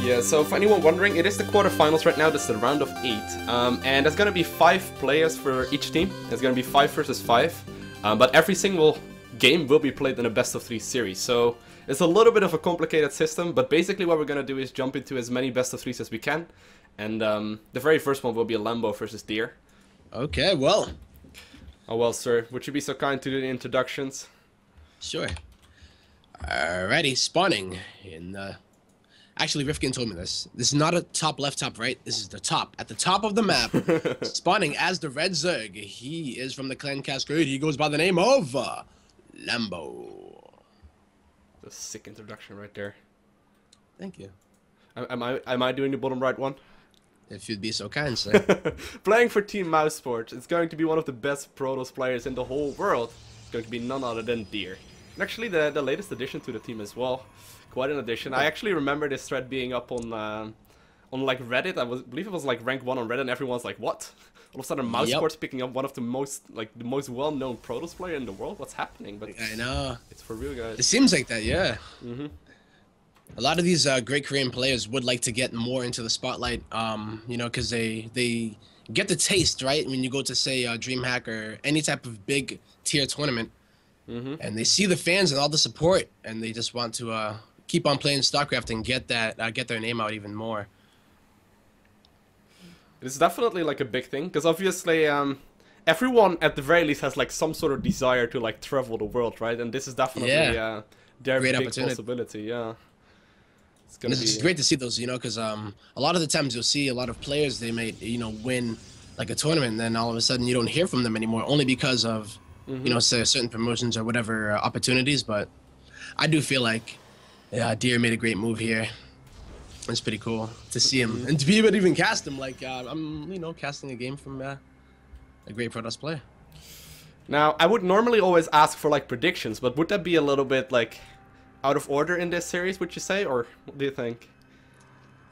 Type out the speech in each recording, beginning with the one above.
Yeah, so for anyone wondering, it is the quarterfinals right now. This is the round of 8. And there's gonna be 5 players for each team. It's gonna be 5 versus 5. But every single game will be played in a best-of-3 series. So it's a little bit of a complicated system, but basically what we're gonna do is jump into as many best-of-3s as we can. And the very first one will be a Lambo versus Dear. Okay, well. Oh well, sir. Would you be so kind to do the introductions? Sure. Alrighty, spawning in the... Actually, Rifkin told me this. This is not a top left, top right. This is the top. At the top of the map, spawning as the Red Zerg. He is from the Clan Cascade. He goes by the name of Lambo. A sick introduction right there. Thank you. Am I doing the bottom right one? If you'd be so kind, sir. Playing for Team Mouse Sports. It's going to be one of the best Protoss players in the whole world. It's going to be none other than Dear. And actually the latest addition to the team as well. Quite an addition. I actually remember this thread being up on like Reddit. I believe it was like rank 1 on Reddit, and everyone's like, "What? All of a sudden, Mouse Sports picking up one of the most well-known Protoss player in the world. What's happening?" But I know it's for real, guys. It seems like that, yeah. Mm-hmm. A lot of these great Korean players would like to get more into the spotlight, you know, because they get the taste, right? When you go to, say, DreamHack or any type of big tier tournament, and they see the fans and all the support, and they just want to keep on playing StarCraft and get their name out even more. It's definitely like a big thing, because obviously everyone at the very least has like some sort of desire to like travel the world, right? And this is definitely their great big possibility, yeah. And it's great to see those, you know, because a lot of the times you'll see a lot of players, they may, you know, win like a tournament, and then all of a sudden you don't hear from them anymore, only because of, you know, say certain promotions or whatever opportunities. But I do feel like Dear made a great move here. It's pretty cool to see him and to be able to even cast him. Like I'm, you know, casting a game from a great Protoss player. Now, I would normally always ask for like predictions, but would that be a little bit like out of order in this series, would you say, or what do you think?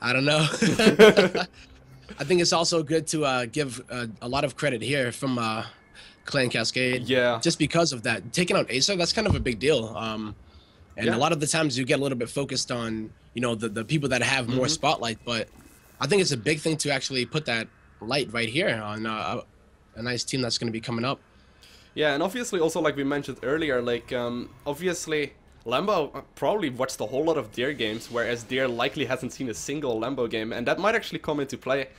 I don't know. I think it's also good to give a lot of credit here from Clan Cascade. Yeah. Just because of that. Taking out Acer, that's kind of a big deal. And a lot of the times you get a little bit focused on, you know, the people that have more spotlight, but I think it's a big thing to actually put that light right here on a nice team that's going to be coming up. Yeah, and obviously also like we mentioned earlier, like obviously Lambo probably watched a whole lot of Dear games, whereas Dear likely hasn't seen a single Lambo game, and that might actually come into play.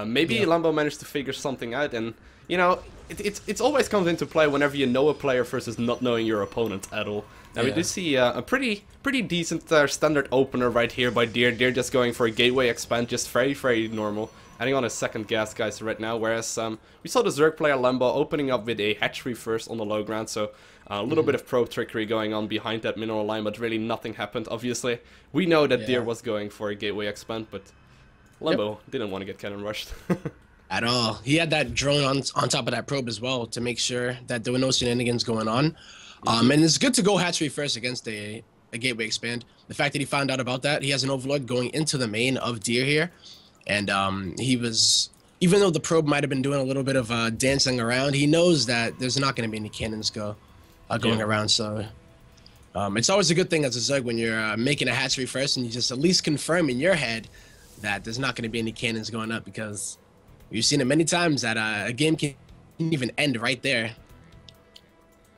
Maybe Lambo managed to figure something out, and you know, it's always comes into play whenever you know a player versus not knowing your opponent at all. Now we do see a pretty decent standard opener right here by Dear. Dear just going for a gateway expand, just very normal. Adding on a second gas, guys, right now, whereas we saw the Zerg player Lambo opening up with a hatchery first on the low ground, so a little bit of probe trickery going on behind that mineral line, but really nothing happened, obviously. We know that Dear was going for a gateway expand, but Lambo didn't want to get cannon rushed. At all. He had that drone on top of that probe as well to make sure that there were no shenanigans going on. And it's good to go hatchery first against a gateway expand. The fact that he found out about that, he has an overlord going into the main of Dear here. And he was, even though the probe might have been doing a little bit of dancing around, he knows that there's not going to be any cannons going around. So it's always a good thing as a Zerg when you're making a hatchery first and you just at least confirm in your head that there's not going to be any cannons going up, because we've seen it many times that a game can even end right there.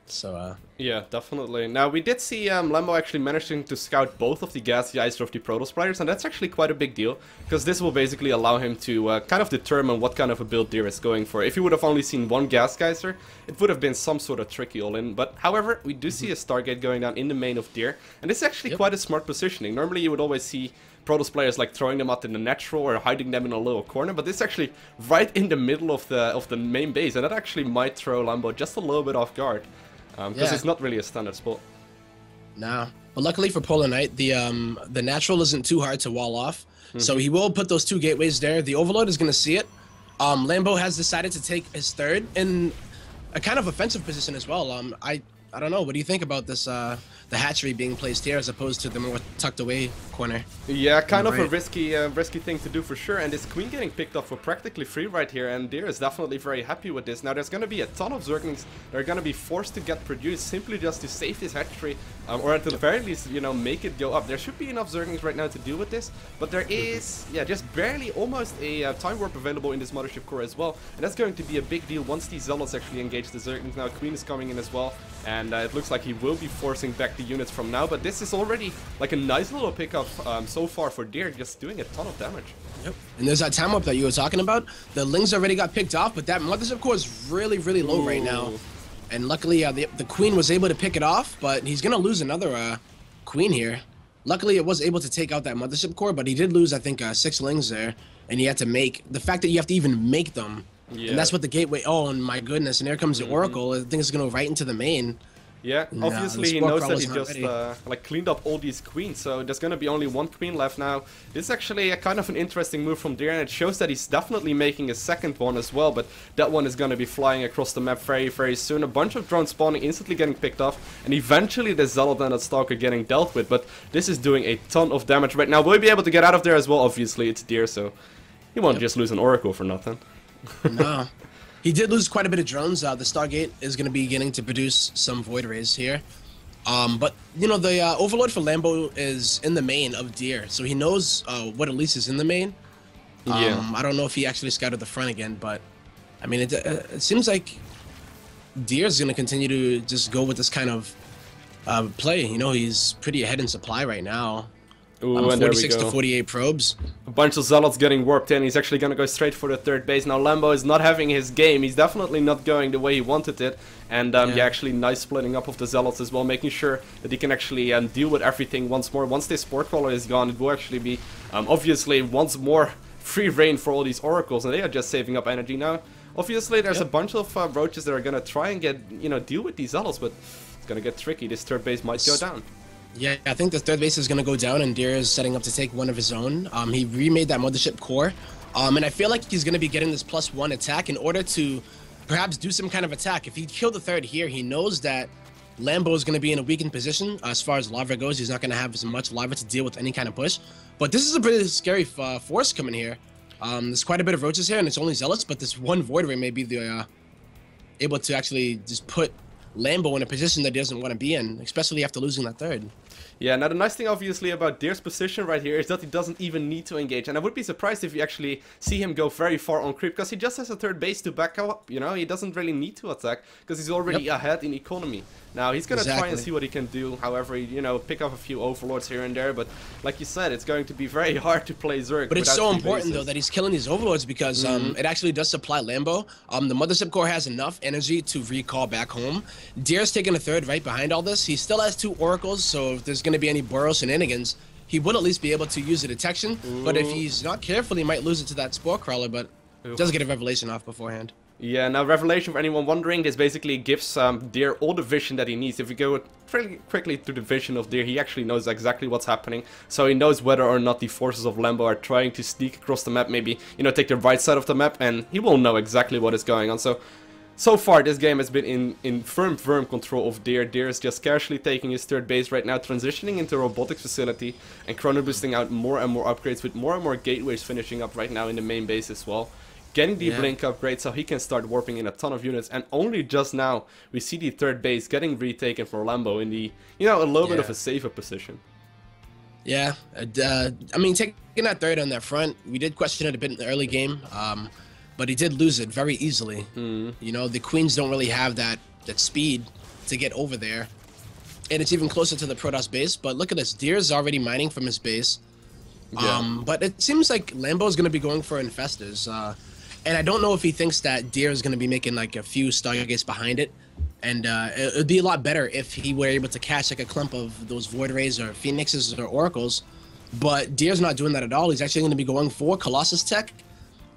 So yeah, definitely. Now we did see Lambo actually managing to scout both of the gas geyser of the Protoss players, and that's actually quite a big deal, because this will basically allow him to kind of determine what kind of a build Dear is going for. If he would have only seen one gas geyser, it would have been some sort of tricky all-in, but however, we do see a Stargate going down in the main of Dear, and this is actually quite a smart positioning. Normally you would always see Protoss players like throwing them out in the natural or hiding them in a little corner, but this is actually right in the middle of the main base, and that actually might throw Lambo just a little bit off guard. Because it's not really a standard spot. No, but luckily for Polar Knight, the natural isn't too hard to wall off, so he will put those 2 gateways there. The Overlord is going to see it. Lambo has decided to take his third in a kind of offensive position as well. I don't know. What do you think about this? The hatchery being placed here as opposed to the more tucked away corner. Yeah, kind of a risky thing to do for sure. And this queen getting picked up for practically free right here, and Dear is definitely very happy with this. Now there's going to be a ton of Zerglings that are going to be forced to get produced simply just to save this hatchery Or at the very least, you know, make it go up. There should be enough Zerglings right now to deal with this, but there is, yeah, just barely almost a time warp available in this Mothership core as well, and that's going to be a big deal once these Zealots actually engage the Zerglings. Now Queen is coming in as well, and it looks like he will be forcing back the units from now, but this is already like a nice little pickup so far for Deer, just doing a ton of damage. Yep. And there's that time warp that you were talking about. The Lings already got picked off, but that Mothership core is really, really low right now. And luckily, the Queen was able to pick it off, but he's going to lose another Queen here. Luckily, it was able to take out that Mothership core, but he did lose, I think, 6 Lings there. And he had to make... The fact that you have to even make them, and that's what the gateway... Oh, and my goodness, and there comes the Oracle. I think it's going to right into the main. Yeah, Nah, obviously he knows that he just like cleaned up all these queens, so there's gonna be only 1 queen left now. This is actually a kind of an interesting move from Deer, and it shows that he's definitely making a second one as well, but that one is gonna be flying across the map very, very soon. A bunch of drones spawning, instantly getting picked off, and eventually the Zealot and the Stalker getting dealt with, but this is doing a ton of damage right now. Will he be able to get out of there as well? Obviously, it's Deer, so he won't just lose an Oracle for nothing. No. He did lose quite a bit of drones. The Stargate is going to be beginning to produce some Void Rays here. But, you know, the Overlord for Lambo is in the main of Deer, so he knows what at least is in the main. I don't know if he actually scouted the front again, but, I mean, it seems like Deer is going to continue to just go with this kind of play. You know, he's pretty ahead in supply right now. Ooh, and 46 to 48 probes. A bunch of Zealots getting warped in. He's actually going to go straight for the 3rd base. Now Lambo is not having his game. He's definitely not going the way he wanted it. And yeah, actually nice splitting up of the Zealots as well, making sure that he can actually deal with everything once more. Once this Spore Crawler is gone, it will actually be obviously once more free reign for all these Oracles. And they are just saving up energy now. Obviously there's a bunch of roaches that are going to try and get, you know, deal with these Zealots, but it's going to get tricky. This 3rd base might go down. Yeah, I think the 3rd base is going to go down, and Deer is setting up to take one of his own. He remade that Mothership core, and I feel like he's going to be getting this +1 attack in order to perhaps do some kind of attack. If he killed the 3rd here, he knows that Lambo is going to be in a weakened position as far as lava goes. He's not going to have as much lava to deal with any kind of push. But this is a pretty scary force coming here. There's quite a bit of roaches here, and it's only Zealots, but this one Void Ray may be the able to actually just put Lambo in a position that he doesn't want to be in, especially after losing that 3rd. Yeah, now the nice thing obviously about Deer's position right here is that he doesn't even need to engage, and I would be surprised if you actually see him go very far on creep, because he just has a 3rd base to back up, you know, he doesn't really need to attack, because he's already ahead in economy. Now, he's gonna try and see what he can do, however, you know, pick up a few Overlords here and there, but like you said, it's going to be very hard to play Zerg. But it's so important, though, that he's killing these Overlords, because it actually does supply Lambo. The Mothership core has enough energy to recall back home. Deer's taking a 3rd right behind all this. He still has 2 Oracles, so if there's gonna be any Burrow shenanigans, he would at least be able to use a detection. But if he's not careful, he might lose it to that Spore Crawler, but does get a Revelation off beforehand. Yeah, now Revelation, for anyone wondering, this basically gives Deer all the vision that he needs. If we go pretty quickly to the vision of Deer, he actually knows exactly what's happening. So he knows whether or not the forces of Lambo are trying to sneak across the map, maybe, you know, take the right side of the map, and he will know exactly what is going on. So far, this game has been in firm control of Deer. Deer is just casually taking his 3rd base right now, transitioning into a robotics facility, and chrono boosting out more and more upgrades, with more and more gateways finishing up right now in the main base as well. Getting the blink upgrade so he can start warping in a ton of units, and only just now we see the 3rd base getting retaken for Lambo in the, you know, a little bit of a safer position. Yeah, I mean, taking that 3rd on that front, we did question it a bit in the early game, but he did lose it very easily. You know, the Queens don't really have that speed to get over there, and it's even closer to the Protoss base. But look at this, Deer's already mining from his base. But it seems like Lambo's going to be going for Infestors. And I don't know if he thinks that Deer is going to be making like a few Stargates behind it. And it would be a lot better if he were able to catch like a clump of those Void Rays or Phoenixes or Oracles. But Deer's not doing that at all. He's actually going to be going for Colossus Tech.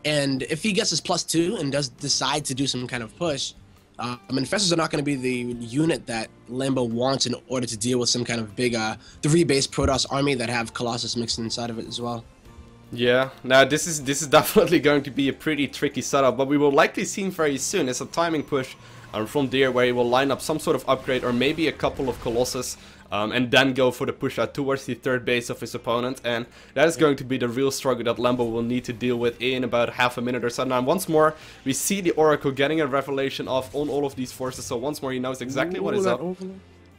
And if he gets his +2 and does decide to do some kind of push, Infestors are not going to be the unit that Lambo wants in order to deal with some kind of big 3-base Protoss army that have Colossus mixed inside of it as well. Yeah, now this is definitely going to be a pretty tricky setup, but we will likely see him very soon. It's a timing push from Deer where he will line up some sort of upgrade or maybe a couple of Colossus, and then go for the push out towards the 3rd base of his opponent, and that is going to be the real struggle that Lambo will need to deal with in about half a minute or so. Now once more we see the Oracle getting a Revelation off on all of these forces, so once more he knows exactly what is up.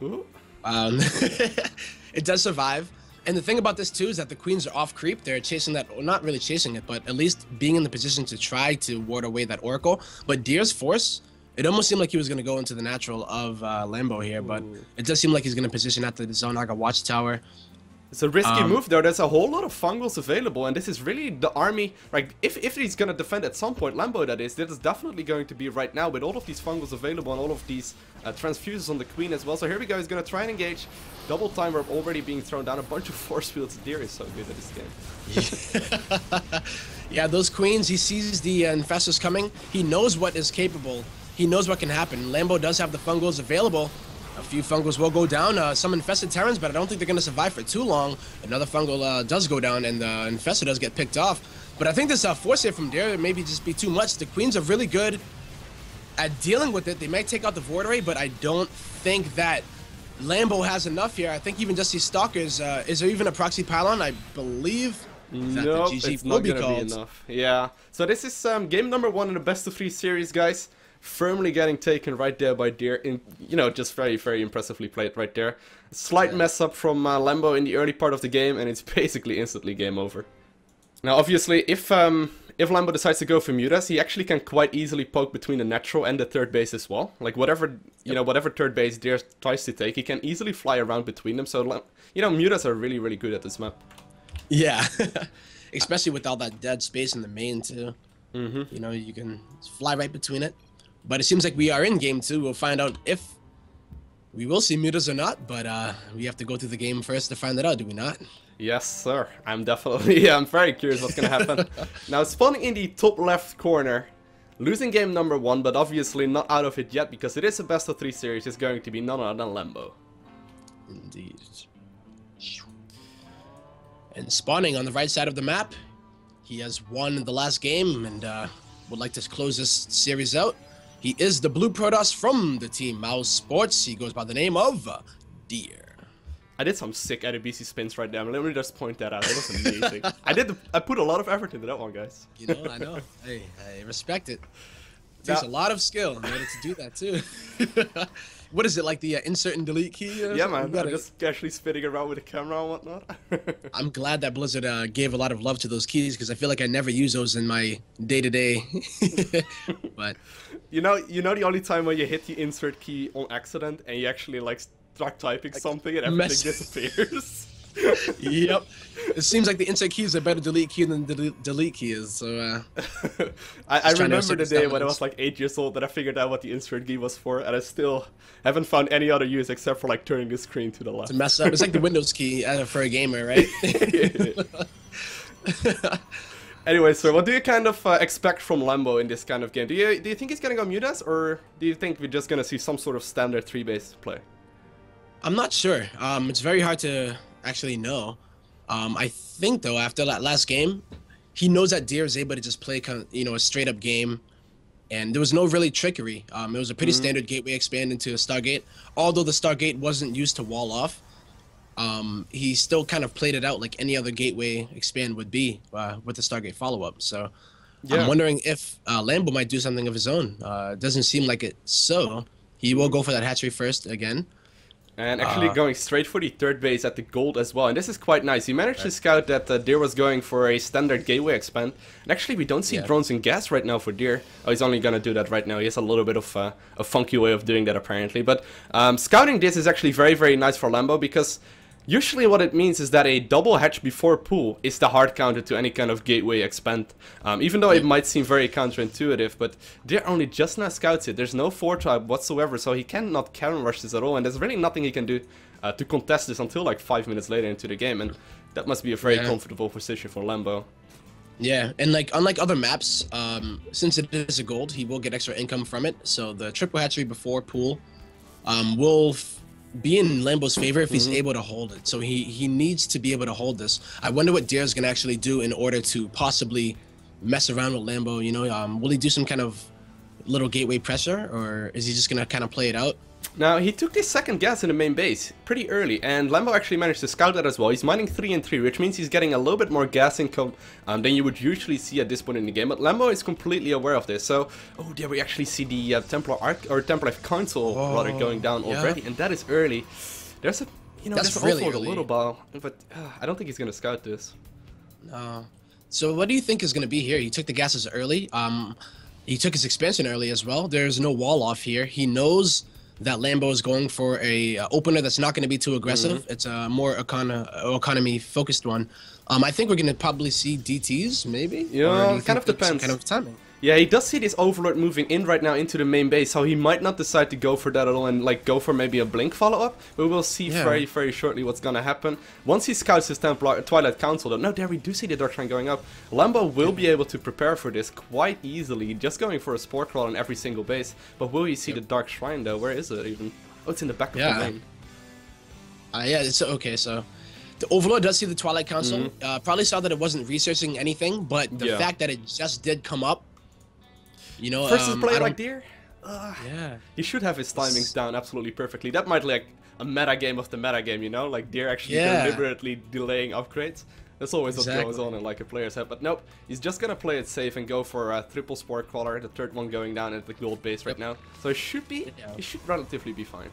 Ooh. It does survive. And the thing about this too is that the queens are off creep. They're chasing that, well, not really chasing it, but at least being in the position to try to ward away that Oracle. But Deer's force, it almost seemed like he was going to go into the natural of Lambo here, but it does seem like he's going to position at the Zonaga Watchtower. It's a risky move there. There's a whole lot of fungals available, and this is really the army. Like, if he's gonna defend at some point, Lambo that is definitely going to be right now with all of these fungals available and all of these transfuses on the queen as well. So here we go. He's gonna try and engage. Double time warp already being thrown down. A bunch of force fields. Deer is so good at this game. Yeah, those queens. He sees the infestors coming. He knows what is capable. He knows what can happen. Lambo does have the fungals available. A few fungals will go down, some infested Terrans, but I don't think they're going to survive for too long. Another fungal does go down, and the infestor does get picked off. But I think this force hit from there maybe just be too much. The queens are really good at dealing with it. They might take out the Void Ray, but I don't think that Lambo has enough here. I think even just these stalkers, is there even a proxy pylon? I believe nope, it's not going to be enough. Yeah, so this is game number 1 in the best of 3 series, guys. Firmly getting taken right there by Deer, in, you know, just very, very impressively played right there. Slight mess up from Lambo in the early part of the game, and it's basically instantly game over. Now, obviously, if Lambo decides to go for Mutas, he actually can quite easily poke between the natural and the third base as well. Like, whatever, you know, whatever third base Deer tries to take, he can easily fly around between them. So, you know, Mutas are really, really good at this map. Yeah, especially with all that dead space in the main, too. You know, you can fly right between it. But it seems like we are in game 2. We'll find out if we will see mutas or not, but we have to go through the game first to find that out, do we not? Yes, sir. I'm definitely, yeah, I'm very curious what's going to happen. Now, spawning in the top left corner, losing game number 1, but obviously not out of it yet, because it is a best of 3 series. It's going to be none other than Lambo. Indeed. And spawning on the right side of the map, he has won the last game and would like to close this series out. He is the blue Protoss from the team Mouse Sports. He goes by the name of Deer. I did some sick ADBC spins right now. Let me just point that out. That was amazing. I put a lot of effort into that one, guys. You know, I know. Hey, I respect it. It takes a lot of skill in order to do that too. What is it, like the insert and delete key? Yeah, man. I'm just casually spinning around with the camera and whatnot. I'm glad that Blizzard gave a lot of love to those keys, because I feel like I never use those in my day-to-day. But you know the only time when you hit the insert key on accident and you actually like start typing something and everything disappears. Yep. It seems like the insert key is a better delete key than the delete key is, so I remember the day when I was like 8 years old that I figured out what the insert key was for, and I still haven't found any other use except for like turning the screen to the left. To mess up. It's like the Windows key for a gamer, right? Anyway, so what do you kind of expect from Lambo in this kind of game? Do you think he's gonna go Mutas, or do you think we're just gonna see some sort of standard 3-base play? I'm not sure. It's very hard to actually know. I think though, after that last game, he knows that Deer is able to just play, you know, a straight up game, and there was no really trickery. It was a pretty standard gateway expand into a Stargate. Although the Stargate wasn't used to wall off, he still kind of played it out like any other gateway expand would be with the Stargate follow up. So yeah. I'm wondering if Lambo might do something of his own. It doesn't seem like it, so he will go for that hatchery first again. And actually going straight for the third base at the gold as well. And this is quite nice. He managed to scout that Deer was going for a standard gateway expand. And actually we don't see drones and gas right now for Deer. Oh, he's only going to do that right now. He has a little bit of a funky way of doing that apparently. But scouting this is actually very, very nice for Lambo, because usually what it means is that a double hatch before pool is the hard counter to any kind of gateway expand. Even though it might seem very counterintuitive, but Deer only just now scouts it. There's no 4-type whatsoever, so he cannot counter rush this at all, and there's really nothing he can do to contest this until like 5 minutes later into the game, and that must be a very comfortable position for Lambo. Yeah, and like unlike other maps, since it is a gold, he will get extra income from it, so the triple hatchery before pool will be in Lambo's favor if he's able to hold it. So he needs to be able to hold this. I wonder what Deer's gonna actually do in order to possibly mess around with Lambo, you know. Will he do some kind of little gateway pressure, or is he just gonna kind of play it out? Now, he took this second gas in the main base pretty early, and Lambo actually managed to scout that as well. He's mining 3 and 3, which means he's getting a little bit more gas income than you would usually see at this point in the game. But Lambo is completely aware of this. So, oh, there we actually see the Templar Arc or Templar Council rather going down already, and that is early. There's a, That's there's really also a early. little ball, but I don't think he's gonna scout this. So what do you think is going to be here? He took the gases early. He took his expansion early as well. There's no wall off here. He knows that Lambo is going for a opener that's not going to be too aggressive. It's a more economy focused one. I think we're going to probably see DTs maybe. Yeah, it kind of depends. Kind of timing. Yeah, he does see this Overlord moving in right now into the main base, so he might not decide to go for that at all and like go for maybe a Blink follow-up. But we'll see very, very shortly what's gonna happen. Once he scouts his Twilight Council, though, no, there we do see the Dark Shrine going up. Lambo will be able to prepare for this quite easily, just going for a Spore Crawl on every single base. But will you see the Dark Shrine, though? Where is it even? Oh, it's in the back of the lane. Yeah, it's okay, so... The Overlord does see the Twilight Council. Probably saw that it wasn't researching anything, but the fact that it just did come up, versus player like Dear, yeah, he should have his timings down absolutely perfectly. That might like a meta game of the meta game, like Dear actually deliberately delaying upgrades. That's always what goes on in like a player's head. But nope, he's just gonna play it safe and go for a triple Spore Crawler, the third one going down at the gold base right now. So it should be, he should relatively be fine.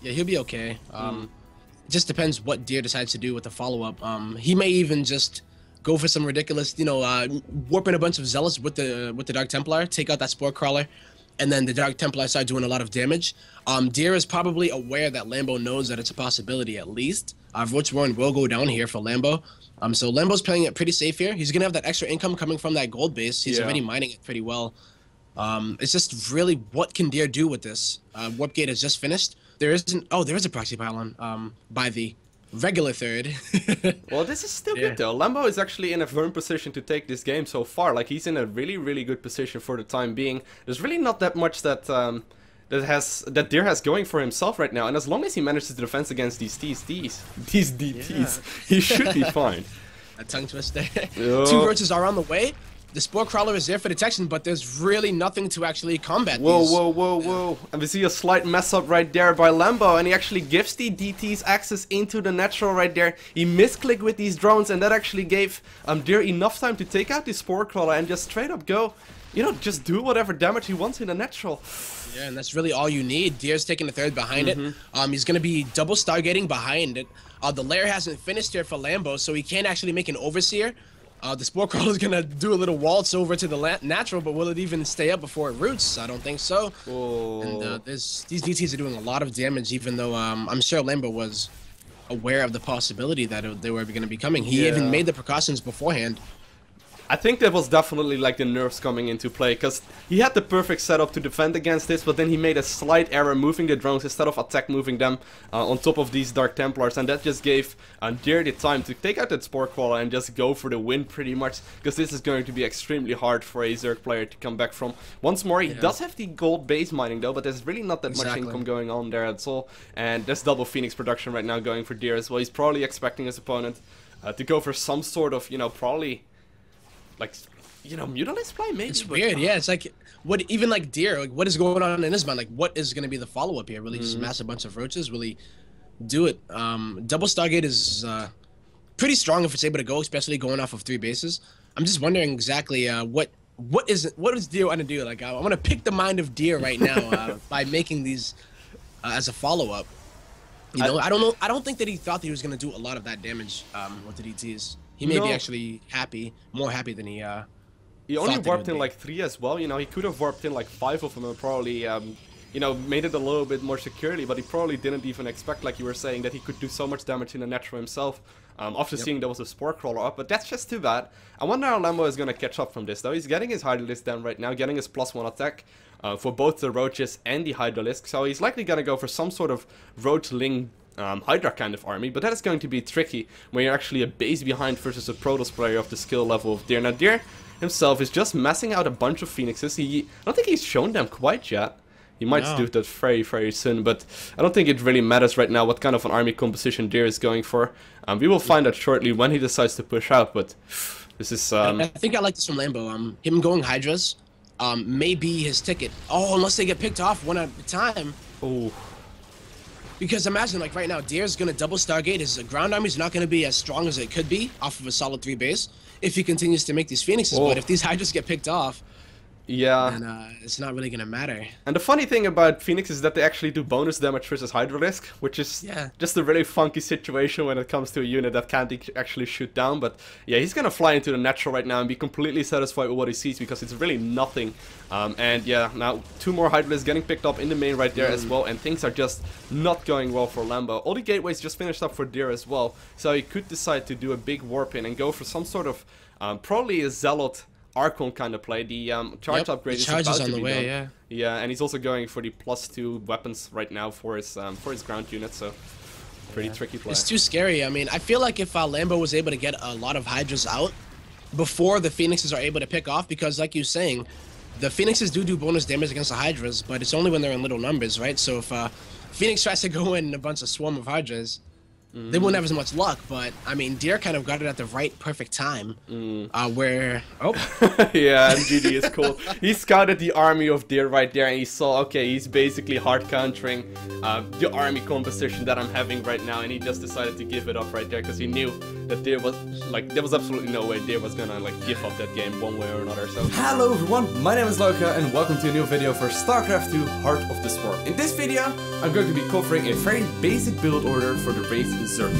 Yeah, he'll be okay. It just depends what Dear decides to do with the follow-up. He may even just go for some ridiculous, warp in a bunch of Zealots with the Dark Templar, take out that Spore Crawler, and then the Dark Templar start doing a lot of damage. Dear is probably aware that Lambo knows that it's a possibility at least. Roach Warren will go down here for Lambo. So Lambo's playing it pretty safe here. He's going to have that extra income coming from that gold base. He's already mining it pretty well. It's just really what can Dear do with this? Warp Gate is just finished. There isn't... Oh, there is a proxy pylon by the regular third. Well, this is still good though. Lambo is actually in a firm position to take this game so far. Like, he's in a really, really good position for the time being. There's really not that much that that Dear has going for himself right now. And as long as he manages to defend against these DTs, he should be fine. A tongue twister. 2 roaches are on the way. The Spore Crawler is there for detection, but there's really nothing to actually combat these. Whoa. And we see a slight mess up right there by Lambo, and he actually gives the DTs access into the natural right there. He misclicked with these drones, and that actually gave Dear enough time to take out the Spore Crawler and just straight up go, just do whatever damage he wants in the natural. Yeah, and that's really all you need. Dear's taking the third behind it. He's going to be double Stargating behind it. The lair hasn't finished here for Lambo, so he can't actually make an Overseer. The Spore Crawler is going to do a little waltz over to the natural, but will it even stay up before it roots? I don't think so. And these DTs are doing a lot of damage, even though I'm sure Lambo was aware of the possibility that they were going to be coming. He even made the precautions beforehand. I think that was definitely like the nerfs coming into play, because he had the perfect setup to defend against this, but then he made a slight error moving the drones instead of attack moving them on top of these Dark Templars, and that just gave Dear the time to take out that Spore Crawler and just go for the win pretty much, because this is going to be extremely hard for a Zerg player to come back from. Once more, he does have the gold base mining though, but there's really not that much income going on there at all, and there's double Phoenix production right now going for Dear as well. He's probably expecting his opponent to go for some sort of, probably... like, Mutalisk play maybe. It's weird, yeah. It's like, even like Dear, like, what is going on in his mind? Like, what is going to be the follow-up here? Really just mass a bunch of roaches? Will he do it? Double Stargate is pretty strong if it's able to go, especially going off of 3 bases. I'm just wondering exactly what is Dear want to do? Like, I want to pick the mind of Dear right now by making these as a follow-up. I don't know. I don't think that he thought that he was going to do a lot of that damage with the DTs. He may be actually more happy than he only warped in like 3 as well, he could have warped in like 5 of them and probably, made it a little bit more securely, but he probably didn't even expect, like you were saying, that he could do so much damage in the natural himself, after seeing there was a Spore Crawler up, but that's just too bad. I wonder how Lambo is going to catch up from this, though. He's getting his Hydralisk down right now, getting his +1 attack for both the Roaches and the Hydralisk, so he's likely going to go for some sort of Roach-Ling Hydra kind of army, but that is going to be tricky when you're actually a base behind versus a Protoss player of the skill level of Dear. Now Dear himself is just massing out a bunch of Phoenixes. I don't think he's shown them quite yet. He might do that very, very soon, but I don't think it really matters right now what kind of an army composition Dear is going for. We will find out shortly when he decides to push out, but this is... I think I like this from Lambo. Him going Hydras may be his ticket. Oh, unless they get picked off one at a time. Oh. Because imagine, like, right now, Dear's going to double Stargate. His ground army is not going to be as strong as it could be off of a solid 3 base if he continues to make these Phoenixes. But if these Hydras get picked off... Yeah. And it's not really gonna matter. And the funny thing about Phoenix is that they actually do bonus damage versus Hydralisk, which is just a really funky situation when it comes to a unit that can't actually shoot down. But yeah, he's gonna fly into the natural right now and be completely satisfied with what he sees, because it's really nothing. And yeah, now 2 more Hydralisks getting picked up in the main right there as well, and things are just not going well for Lambo. All the gateways just finished up for Dear as well, so he could decide to do a big warp in and go for some sort of probably a Zealot Archon kind of play. The charge upgrade is about to be done. Yeah, and he's also going for the +2 weapons right now for his ground unit, so pretty tricky play. It's too scary. I mean, I feel like if Lambo was able to get a lot of Hydras out before the Phoenixes are able to pick off, because like you're saying, the Phoenixes do bonus damage against the Hydras, but it's only when they're in little numbers, right? So if Phoenix tries to go in a bunch of swarm of Hydras, they won't have as much luck. But I mean, Dear kind of got it at the perfect time, where yeah, MGD is cool. He scouted the army of Dear right there, and he saw, okay, he's basically hard countering the army composition that I'm having right now, and he just decided to give it up right there, because he knew that Dear was like, there was absolutely no way Dear was gonna like give up that game one way or another. So hello everyone, my name is Lowko and welcome to a new video for StarCraft II Heart of the Swarm. In this video, I'm going to be covering a very basic build order for the race Zerg.